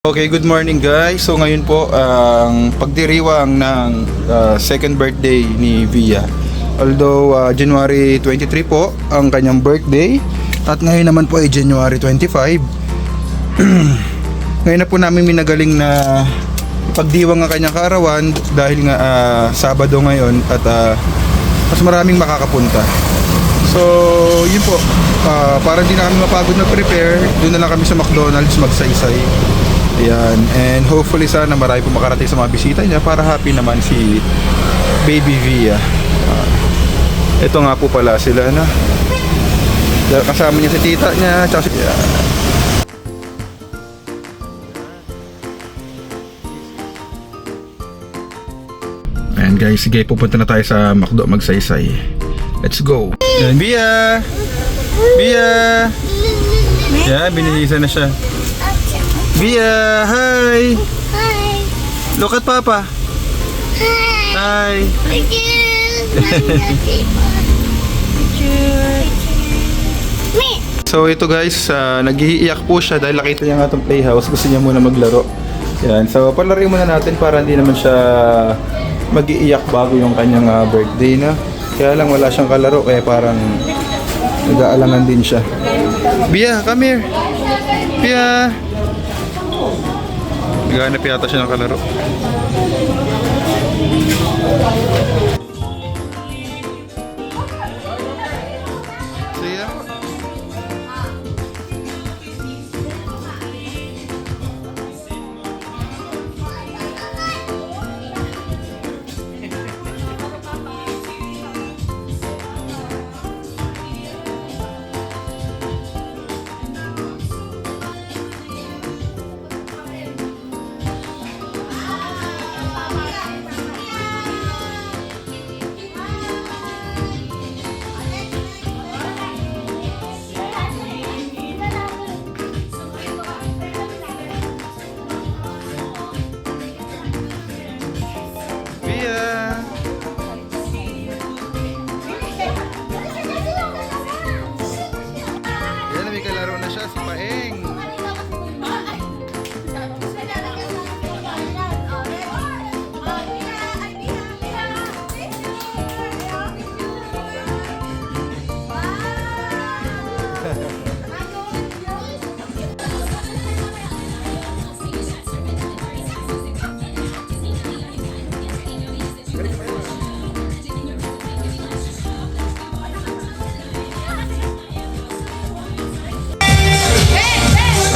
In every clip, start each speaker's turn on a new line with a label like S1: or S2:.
S1: Okay, good morning guys. So ngayon po ang pagdiriwang ng second birthday ni Via. Although January 23 po ang kanyang birthday at ngayon naman po ay January 25. Ngayon na po namin minagaling na pagdiwang ang kanyang kaarawan dahil nga Sabado ngayon at mas maraming makakapunta. So yun po, para hindi na kami mapagod mag-prepare, doon na lang kami sa McDonald's magsaysay. Ayan, and hopefully sana marami po makarating sa mga bisita niya para happy naman si Baby Via. Ito nga po pala sila na kasama niya si tita niya tsaka si Ayan guys, sige, pupunta na tayo sa McDo magsaysay. Let's go. Ayan, Via! Via! Yeah, binihisa na siya. Via, hi!
S2: Hi!
S1: Look at Papa.
S2: Hi!
S1: Hi! So ito guys, nag-iiyak po siya dahil nakita niya nga itong playhouse. Gusto niya muna maglaro. Yan, so palarin muna natin para hindi naman siya mag-iiyak bago yung kanyang birthday na. Kaya lang wala siyang kalaro kaya parang nag-aalangan din siya. Bia, come here! Bia! Naghahanap yata siya ng kalaro. Siya?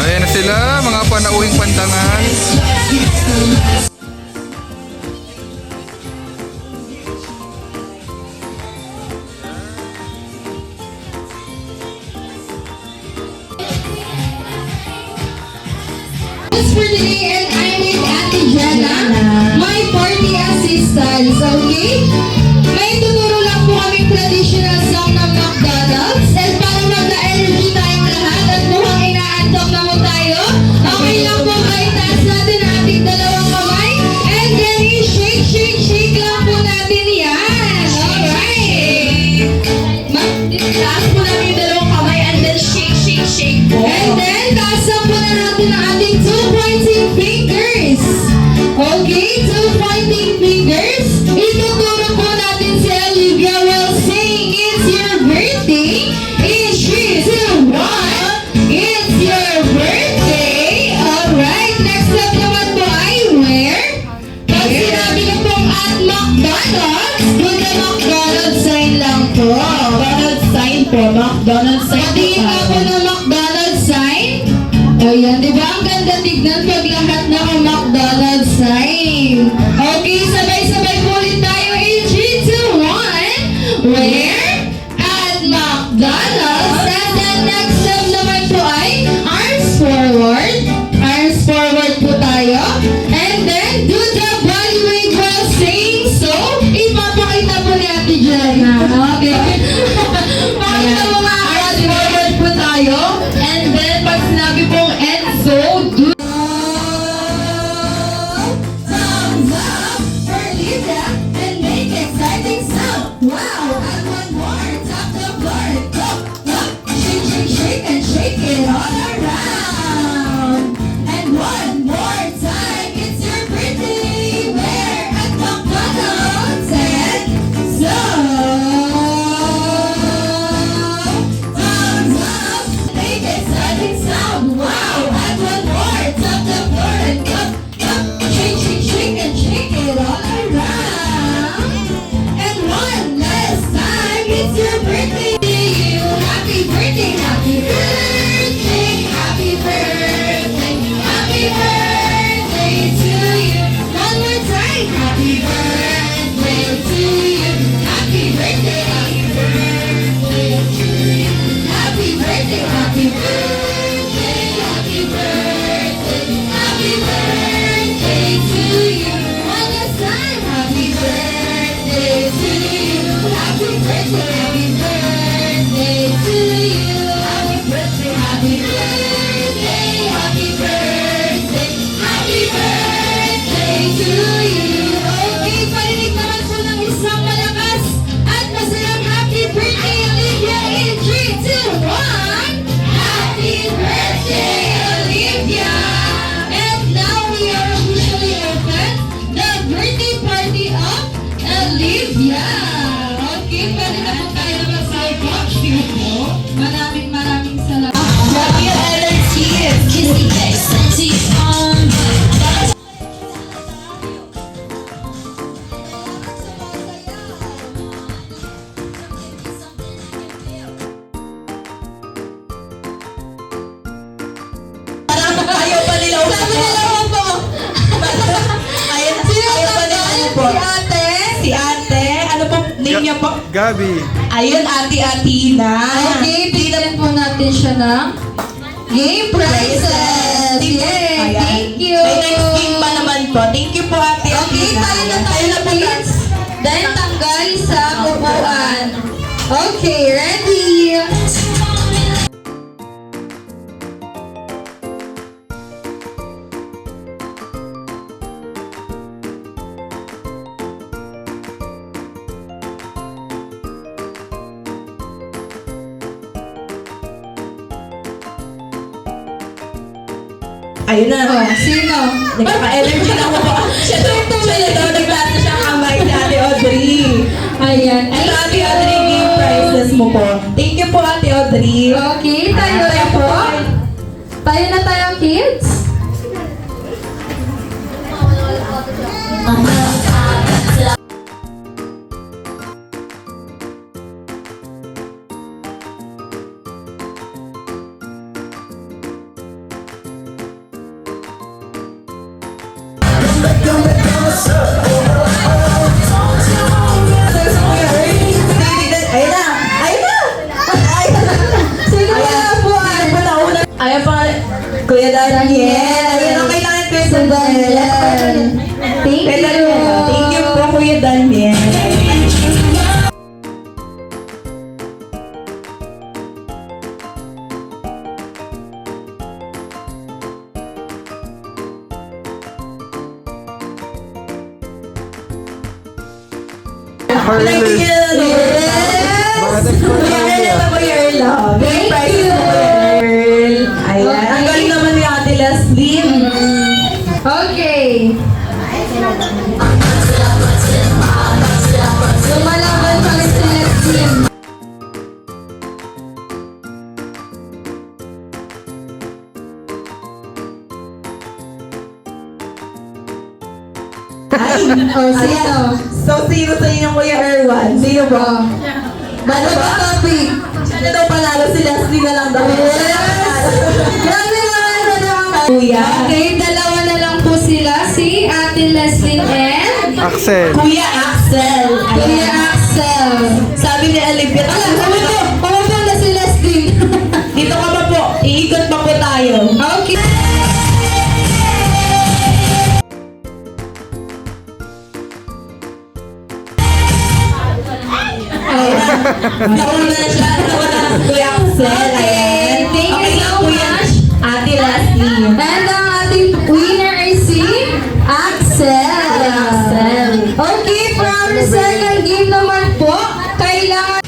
S1: Ayan na sila, mga panauhing pandangan.
S3: For today, and I'm with Ate Jana, my party assistant. Okay? May tuturo lang po kaming traditional song ng McDonald's. And para magka-energy tayong lahat at mukhang inaantok na mo tayo, okay lang po ba itaas natin ang ating dalawang kamay? And then i-shake, shake, shake lang po natin yan. Alright! Taas po natin yung dalawang kamay and then shake, shake, shake po. And then, taasan po na natin ang ating two pointing fingers. Okay, two pointing fingers. Ituturo po natin si Olivia while saying it's your birthday. In 3, 2, 1. It's your birthday. Alright, next up naman po ay where? Pag sinabi na pong at McDonald's, doon na McDonald's sign lang po. McDonald's sign po, McDonald's sign po. Patingin pa po ng McDonald's sign. Ayan, di ba? Ang ganda tignan pag lahat naka-McDonald's sign. Okay, sabay-sabay po ulit tayo. In 3, 2, 1. Where? At McDonald's. And then next up naman po ay arms forward. Arms forward po tayo. And then do the body weight while saying so. Ipapakita po ni Ate Jana. Okay. Pakita mo nga arms forward po tayo. And then pag sinabi pong and so, do thumbs up for Lisa and make exciting sound. Wow! At 100 it's your birthday to you. Happy birthday, happy birthday, happy birthday, happy birthday to you. One more time, happy birthday to you. Happy birthday, happy birthday to you. Happy birthday, happy birthday, happy birthday, happy birthday to you. One last time, happy birthday to you. Happy birthday, happy birthday to you. Happy birthday, happy birthday, happy birthday, happy birthday to you. Okay, parinig naman po ng isang malakas at masayang happy birthday, Olivia, in 3, 2, 1. Happy birthday, Olivia! And now we are officially open the birthday party of Olivia. Okay, pwede na po tayo mag-sidewalk. Maraming salamat. Happy energy, kissy face, teeth on.
S4: Ayaw pa nila
S3: Sabi nila po.
S4: Ayaw pa nila po.
S3: Si ate.
S4: Si ate, ano po name niya po?
S1: Gabi.
S4: Ayun, ate-atina.
S3: Okay, bigyan po natin siya ng game prizes. Yay!
S4: Ayan.
S3: Thank you.
S4: May next game pa naman po. Thank you po,
S3: Okay,
S4: ate-atina.
S3: tayo na please. Then tanggal sa upuan. Okay, ready?
S4: Ayun na.
S3: Oh, sino?
S4: Nagkaka-energy na po. Siya na daw, naglata siya kamay ni Ate Audrey.
S3: Ayan.
S4: Ito, Ate Audrey, game prizes mo po. Thank you po, Ate Audrey.
S3: Okay, tayo na po. Tayo na tayo, kids.
S4: Ayun na! Ayun na!
S3: Sino na po?
S4: Ayun pa, Kuya Daniel. Ayun ang kailangan Kuya Daniel.
S3: Thank
S4: Kuya
S3: you.
S4: Daniel. Thank you po, Kuya Daniel.
S1: Harley.
S4: Kuya Erla. Big prize
S3: you.
S4: po, Kuya Earl. Ayan. Ang galing naman ni Ate Leslie.
S3: Okay. Lumalaban pa rin si Lexin.
S4: Ay,
S3: Oh, sino?
S4: So, sino sa inyo, Kuya Erwan? Sino ba?
S3: Ano ba topic?
S4: Siya na daw panalo, si Leslie na lang daw.
S3: Grabe naman na lang.
S4: Kuya.
S3: Okay, dalawa na lang po sila. Si Ate Leslie and
S1: Axel.
S4: Kuya Axel.
S3: Kuya Axel.
S4: Sabi ni Olivia,
S3: Pumupo na si Leslie.
S4: dito ka pa po. Iikot pa po tayo.
S3: Okay.
S4: Nauna na siya. Nauna na si Kuya Axel. Ayan.
S3: Thank you
S4: Okay
S3: so
S4: lang, Kuya
S3: much.
S4: Ate Leslie.
S3: And ang ating winner is si Axel. Okay, for our second game naman po, kailangan...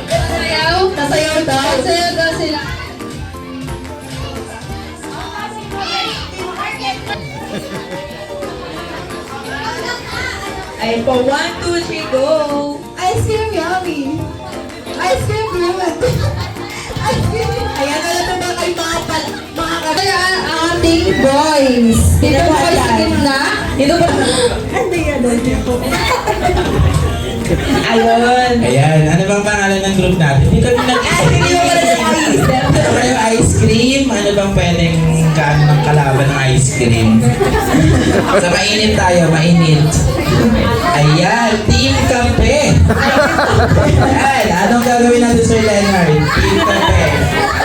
S3: Sayaw?
S4: Sasayaw daw.
S3: Sayaw daw sila.
S4: Ayun po. 1, 2, 3, go.
S3: Ice cream yummy. Ice cream good. Ice cream.
S4: Ayan na lang ba kayo mga
S3: Kaya ang ating boys. Dito po kayo sa gitna.
S4: Dito ba? Hindi yan. Ayun.
S5: Ayan, ano bang pangalan ng group natin? Hindi kami
S4: Hindi mo pala nag-iisip.
S5: Ano kayo, ice cream? Ano bang pwedeng kaano ng kalaban ng ice cream? Sa mainit tayo, mainit. Ayan, Team Kape. Ayan, anong gagawin natin, Sir Leonard? Team Kape.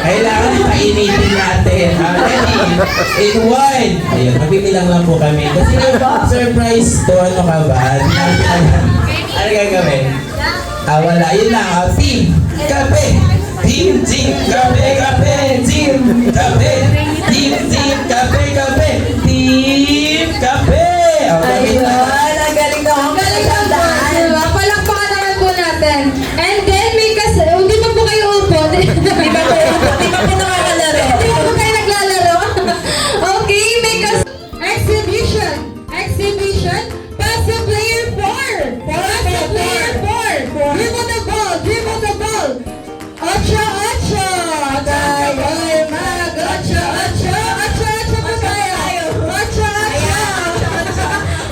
S5: Kailangan painitin natin. Ready? In one. Ayan, magbibilang lang po kami. Kasi surprise to, ano ka ba? Ano gagawin? Wala. Yun lang. Team Kape. Team Kape, Kape. Team Kape. Team Kape, Kape. Team Kape.
S4: Ayun, ang galing na. Ang galing na daan.
S3: Diba? Palakpakan naman po natin. And then, may hindi pa po kayo upo.
S4: Di ba po nakakalaro?
S3: Hindi pa po kayo naglalaro. Okay, may exhibition. Exhibition. Pass the player 4. Pass the player 4. Dribble the ball. Dribble the ball. Ocho, ocho. Tayo mag. Ocho, ocho. Ocho, ocho po tayo. Ocho, ocho.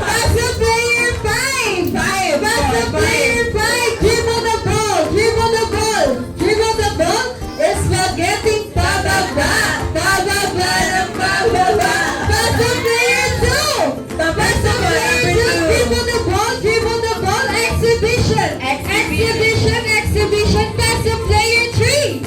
S3: Pass the player 5. Pass the player 5. Dribble the ball. Dribble the ball. Dribble the ball. It's not getting pababa. Pababa ng pababa. Pass the player 2. Pass the player 2. Dribble the ball. Dribble the ball. Exhibition. Exhibition. Exhibition. Pass the player 3.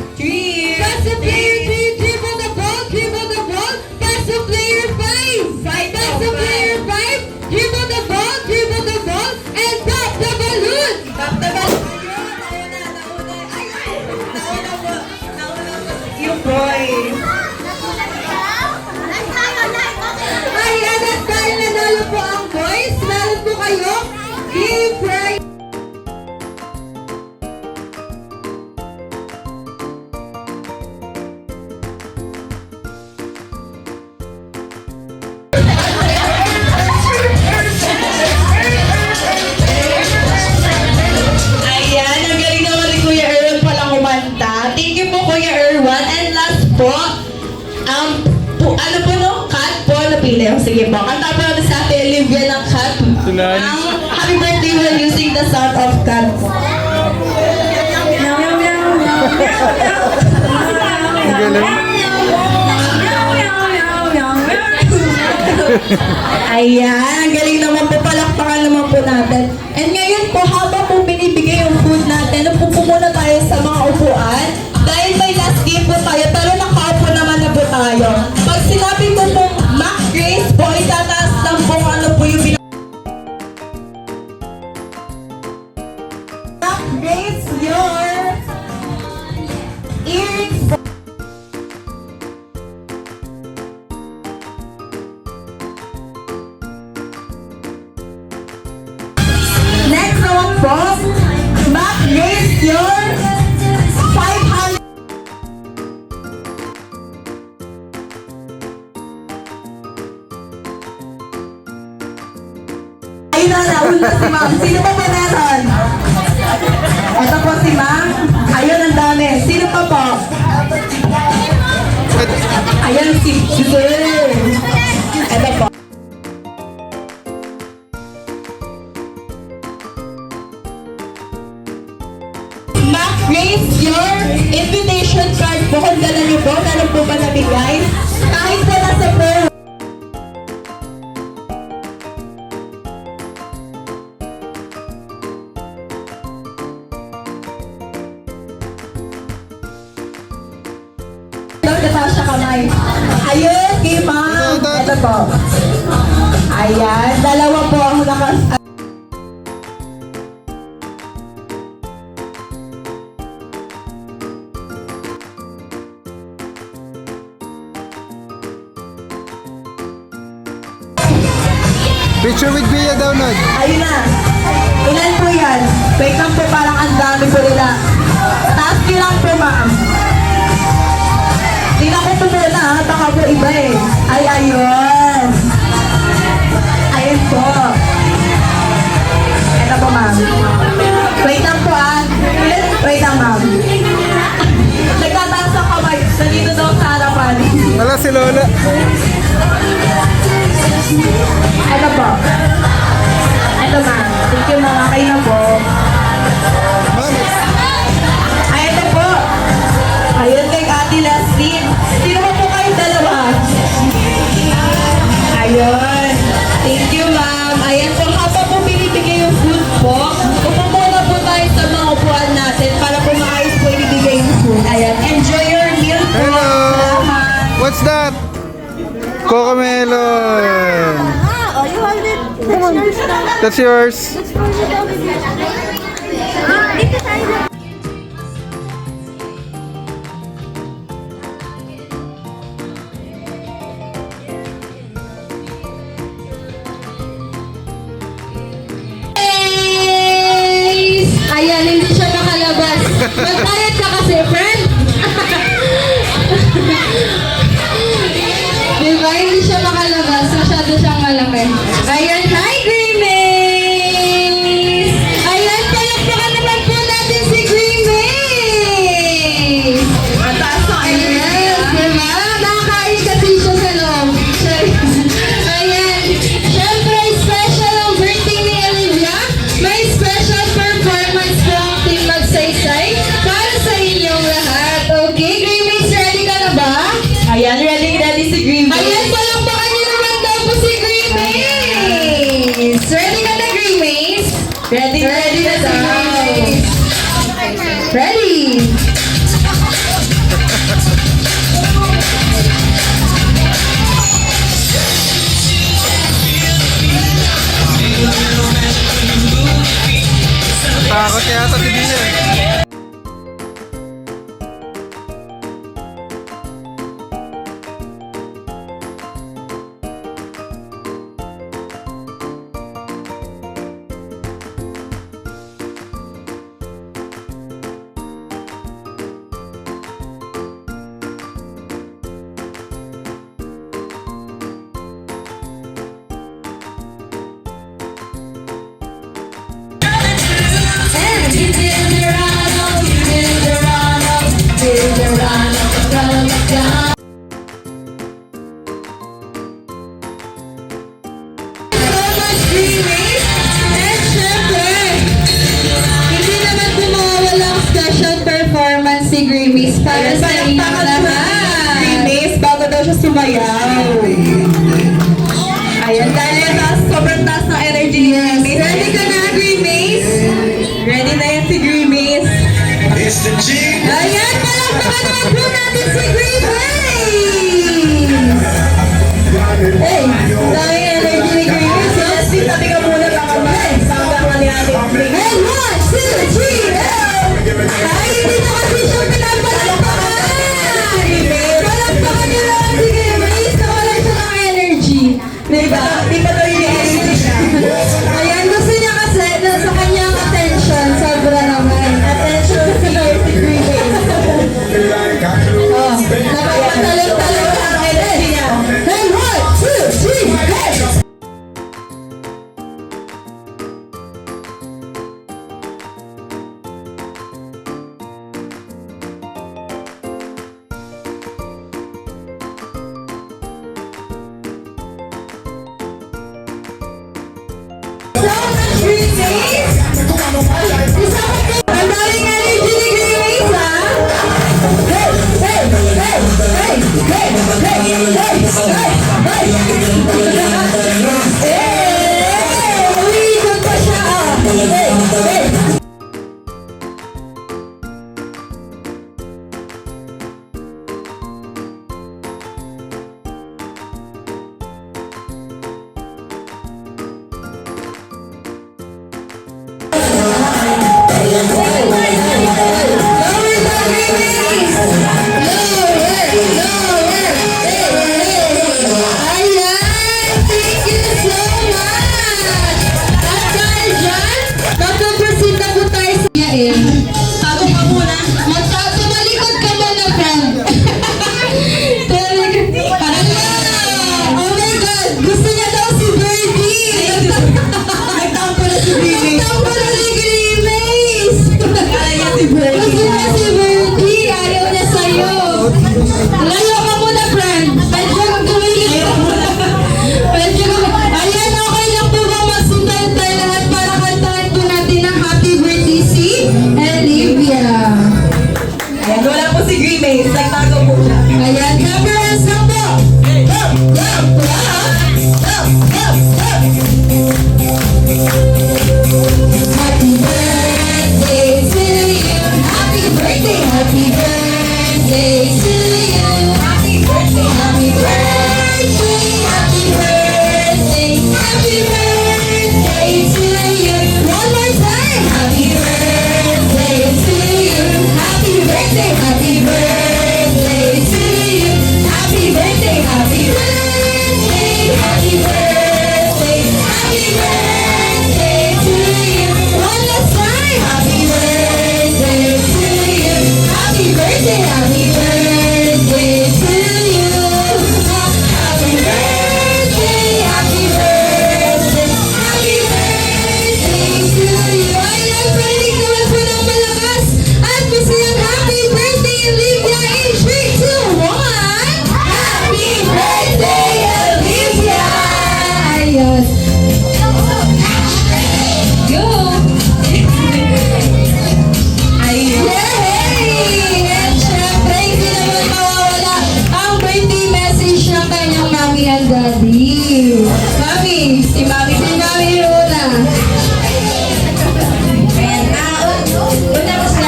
S3: Pass the player 3. Dribble the ball. Dribble the ball. Pass the player 5. Pass the player 5. Dribble the ball. Dribble the ball. And pop the balloon. Pop the balloon.
S4: Yung boys.
S3: Ayan, at dahil nanalo po ang boys, meron po kayo game prize.
S4: Ayan, ang galing naman ni Kuya Erwin palang kumanta. Thank you po Kuya Erwan. And last po, ano po no? Cut po, napili. Sige po, kanta po natin sa atin Olivia ng Cut.
S1: Sunan.
S4: Ang happy birthday while using the sound of cut.
S1: Ang galing.
S4: Ayan, ang galing naman po, palakpakan naman po natin. And ngayon po, habang po binibigay yung food natin, upo muna tayo sa mga upuan. Dahil may last game po tayo, pero nakaupo naman na po tayo. Pag sinabi ko pong Mac Grace po, itataas lang po kung ano po yung Mac Grace, your earrings. Next naman po, Mac Grace, your 500. Ayun na, nauna si Ma'am. Sino pa meron? Ito po si Ma'am. Ayun, ang dami. Sino pa po? Ayun, si Sir. Ito po. Mac Grace, your invitation card po. Kung dala niyo po, meron po ba nabigay? Kahit po nasa po. Nagkataas siya kamay. Ayun, kay Ma'am. Ito po. Ayan, dalawa po ang nakas...
S1: Picture with Bia daw, Nod.
S4: Ayun na. Ilan po yan? Wait lang po, parang ang dami po nila. Taas niyo lang po, Ma'am. Tingnan ko po muna, ha? Baka po iba eh. Ay, ayun. Ayun po. Ito po, Ma'am. Wait lang po, ha? Wait lang, Ma'am. Nagtataas ang kamay. Nandito daw sa harapan.
S1: Wala si Lola.
S4: Ito po. Ito, Ma'am. Thank you, Ma'am. Okay na po.
S1: Cocomelon!
S2: Oh, you want it?
S1: That's yours.
S2: Dito tayo.
S3: Guys! Ayan, hindi siya makalabas. Magbayad ka kasi, friend. Diba? Hindi siya makalabas. Masyado siyang malaki. Ayan, hi, Grimace! Ayan, palakpakan naman po natin si Grimace!
S4: Mataas na
S3: Ayan, diba? Nakakain kasi siya sa loob. Ayan. Siyempre, special ang birthday ni Olivia. May special performance po ang Team Magsaysay para sa inyong lahat. Okay, Grimace, ready ka na ba?
S4: Ayan, ready si Green.
S3: Ayan, palakpakan niyo naman daw po si Grimace. Ready ka na, Grimace?
S4: Ready
S3: na
S4: si
S3: daw.
S4: Grimace.
S3: Ready?
S1: Takot yata si Dina.
S3: Performance si Grimace para sa inyong lahat.
S4: Grimace, bago daw siya sumayaw. Ayan, dahil sobrang taas ng energy ni Grimace.
S3: Ready ka na, Grimace?
S4: Ready na yan si Grimace.
S3: Ayan, palakpakan naman po natin si Grimace!
S4: Hey, dahil energy ni Grimace. Yes, tabi ka muna sa kamay. Sangga ni Ate Grimace.
S3: And 1, 2, 3, ay, hindi na kasi siya pinapalakpakan! Palakpakan niyo lang si Grimace na wala siya ng energy.
S4: Diba? Di pa daw yung energy siya.
S3: Ayan, gusto niya kasi na sa kanyang attention, sobra naman.
S4: Attention si Grimace.
S3: Oh, napapatalo-talo ang energy niya. And 1, 2, 3, go! So much Grimace! Ang daming energy ni Grimace, ha? Hey! Hey! Hey! Hey! Hey! Hey! Hey! Hey! Umiikot pa siya, ah! Hey! Hey! Magtatalikod ka muna, friend. Oh my God! Gusto niya daw si Birdie!
S4: Nagtampo na si Grimace.
S3: Nagtampo na si Grimace!
S4: Kaya si
S3: Gusto
S4: Birdie.
S3: niya si Birdie! Ayaw niya sa'yo! Layo ka muna, friend! Medyo gumigil ka muna! Medyo ayan, okay lang po ba magsundan tayo lahat para kantahan po natin ang happy birthday si Olivia!
S4: Ayan, wala po si Grimace. Nagtago po siya.
S3: Ayan, cameras lang po! Up! Up! Up! Up! Up! Happy birthday to you! Happy birthday! Happy birthday to you! Happy birthday! Happy birthday!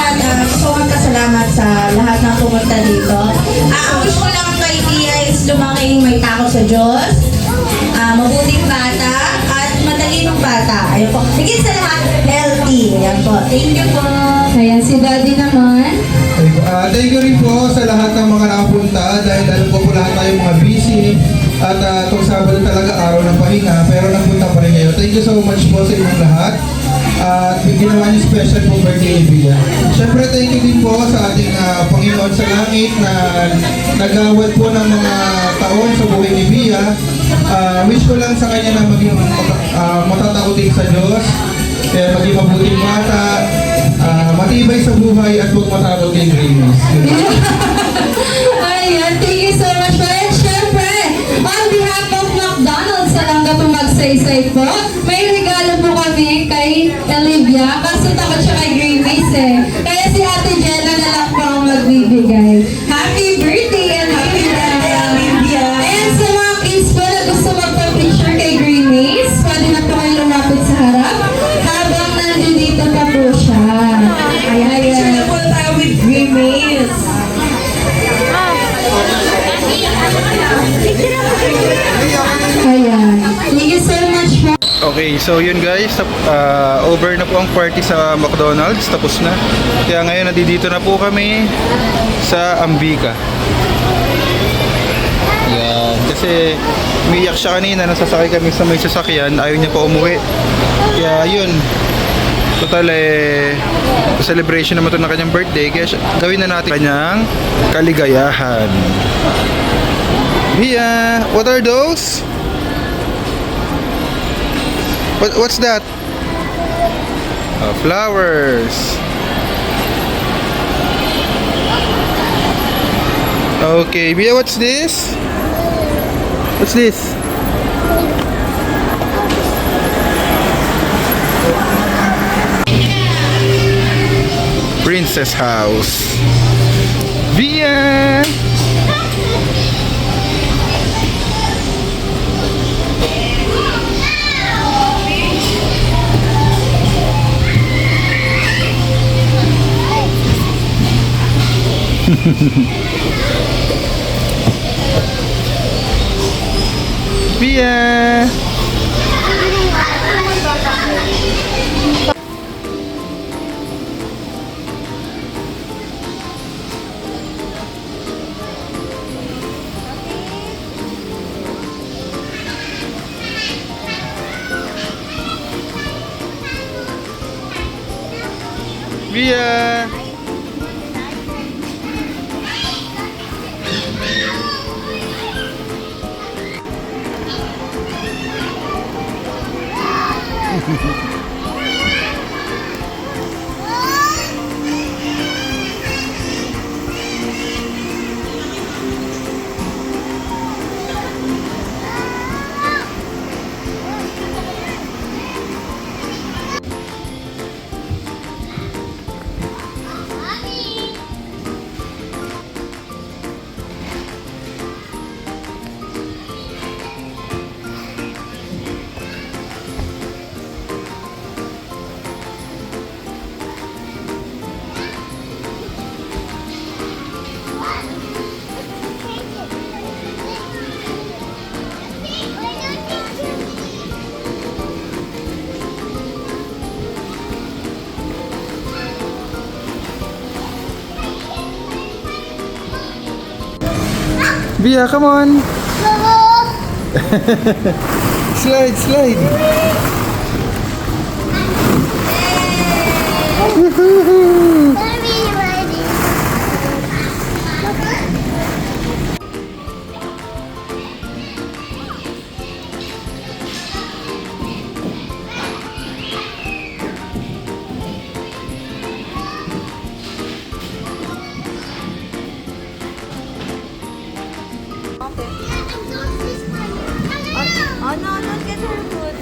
S4: lahat, gusto ko magpasalamat sa lahat ng pumunta dito. Ang wish ko lang kay Tia is lumaking may takot sa Diyos, mabuting bata, at madalinong bata. Ayun po. Higit sa lahat, healthy. Ayan po. Thank you po.
S3: Ayan, si Daddy naman.
S1: Thank you rin po sa lahat ng mga nakapunta dahil alam ko po lahat tayo mga busy at itong Sabado talaga araw ng pahinga pero nagpunta pa rin kayo. Thank you so much po sa inyong lahat at ginawa niyo special po birthday ni Bia. Siyempre thank you din po sa ating Panginoon sa langit na nagawad po ng mga taon sa buhay ni Bia. Wish ko lang sa kanya na maging matatakotin sa Diyos, kaya maging mabuting bata, matibay sa buhay at huwag matakot kay Grace.
S3: Ayan, thank you so much po. And syempre, on behalf of McDonald's, sa lang po magsaysay po, may regalo po kami kay Olivia, kaso takot siya kay Grace eh. Kaya si Ate Jenna na lang po ang magbibigay. Happy birthday, Olivia! And sa mga kids po na gusto magpa-picture kay Grace, pwede na po kayo lumapit sa harap habang nandito pa po siya. Ayan,
S4: Picture na po tayo with Grimace.
S3: ayan. Thank you so much po.
S1: Okay, so yun guys, over na po ang party sa McDonald's, tapos na. Kaya ngayon nandito na po kami sa Ambika. Yan, kasi umiyak siya kanina, nasasakay kami sa may sasakyan, ayaw niya pa umuwi. Kaya yun, total celebration naman ito ng kanyang birthday, kaya gawin na natin kanyang kaligayahan. Mia, what are those? What's that? Flowers. Okay, Bia, what's this? What's this? Princess house. Bia! Bia! Bia! Bia, come on. Slide, slide. Woohoo!
S2: Oh no, don't get her food.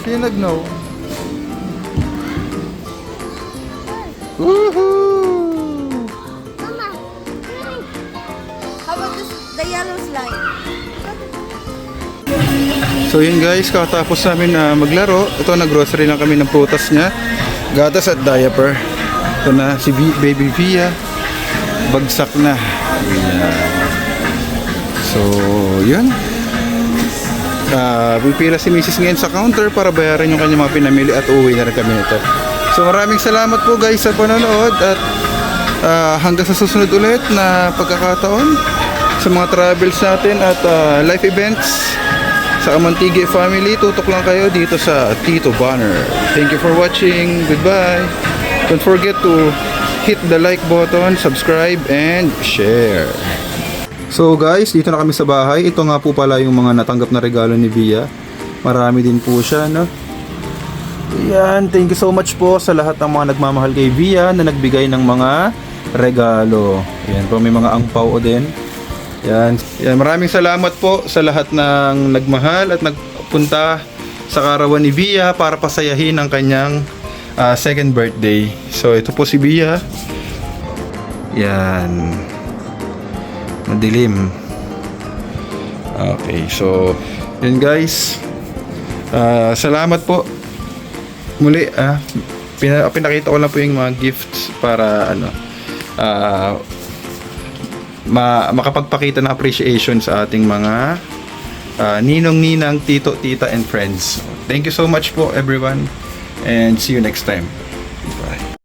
S1: Sino nag-no? Woohoo!
S2: Mama. How about the yellow slide?
S1: So yun guys, katapos namin na maglaro, ito nag-grocery lang kami ng prutas niya, gatas at diaper. Ito na si Baby Via, bagsak na. Ayan. So yun, pipila si Mrs. ngayon sa counter para bayaran yung kanyang mga pinamili at uuwi na rin kami nito. So maraming salamat po guys sa panonood at hanggang sa susunod ulit na pagkakataon sa mga travels natin at life events sa Amantigue family. Tutok lang kayo dito sa Tito Banner. Thank you for watching. Goodbye. Don't forget to hit the like button, subscribe, and share. So guys, dito na kami sa bahay. Ito nga po pala yung mga natanggap na regalo ni Via. Marami din po siya, no? Yan, thank you so much po sa lahat ng mga nagmamahal kay Via na nagbigay ng mga regalo. Yan po, may mga angpao din. Yan, maraming salamat po sa lahat ng nagmahal at nagpunta sa karawan ni Via para pasayahin ang kanyang second birthday. So ito po si Via. Yan. Madilim. Okay, so yun guys. Salamat po. Muli, pinakita ko lang po yung mga gifts para makapagpakita ng appreciation sa ating mga ninong-ninang, tito, tita, and friends. Thank you so much po everyone and see you next time.